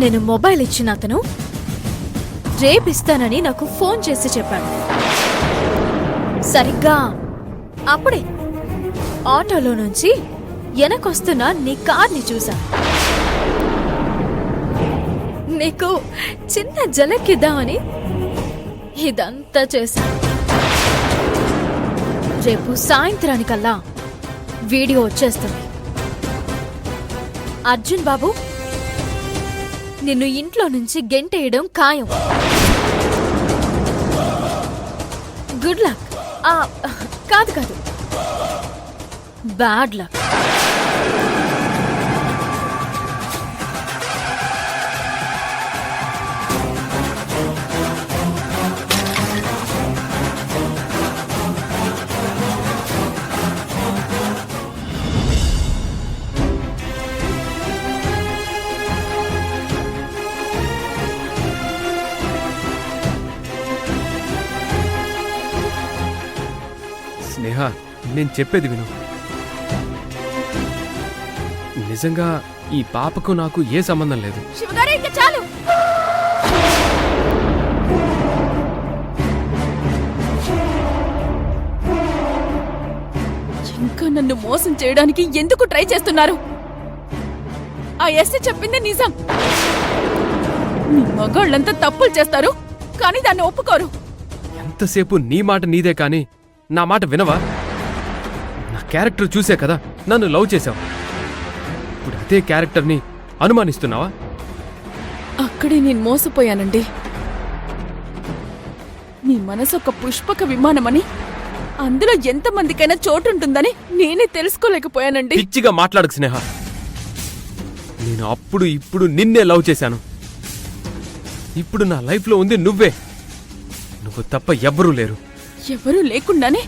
నేను మొబైల్ ఇచ్చిన అతను రేపిస్తానని నాకు ఫోన్ చేసి చెప్పాడు. సరిగ్గా అప్పుడే ఆటోలో నుంచి వెనకొస్తున్న నీ కార్ని చూసా. నీకు చిన్న జలకిద్దామని ఇదంతా చేశా. రేపు సాయంత్రానికల్లా వీడియో వచ్చేస్తుంది. అర్జున్ బాబు, నిన్ను ఇంట్లో నుంచి గెంటేయడం ఖాయం. Good luck. కాదు కాదు, బ్యాడ్ లక్. స్నేహ, నేను చెప్పేది విను. నిజంగా ఈ పాపకు నాకు ఏ సంబంధం లేదు. శివగారు, ఇంకా చాలు. ఇంకా నన్ను మోసం చేయడానికి ఎందుకు ట్రై చేస్తున్నారు? ఆ ఎస్ఐ చెప్పింది నిజం. మీ మగాళ్ళంతా తప్పులు చేస్తారు, కానీ దాన్ని ఒప్పుకోరు. ఎంతసేపు నీ మాట నీదే కానీ నా మాట వినవా? నా క్యారెక్టర్ చూసే కదా నన్ను లవ్ చేశావు. ఇప్పుడు అదే క్యారెక్టర్ని అనుమానిస్తున్నావా? అక్కడే నేను మోసపోయానండి. మీ మనసు ఒక పుష్పక విమానమని, అందులో ఎంతమందికైనా చోటుంటుందని నేనే తెలుసుకోలేకపోయానండి. పిచ్చిగా మాట్లాడకు స్నేహ. నేను అప్పుడు ఇప్పుడు నిన్నే లవ్ చేశాను. ఇప్పుడు నా లైఫ్లో ఉంది నువ్వే. నువ్వు తప్ప ఎవ్వరూ లేరు. ఎవరూ లేకుండానే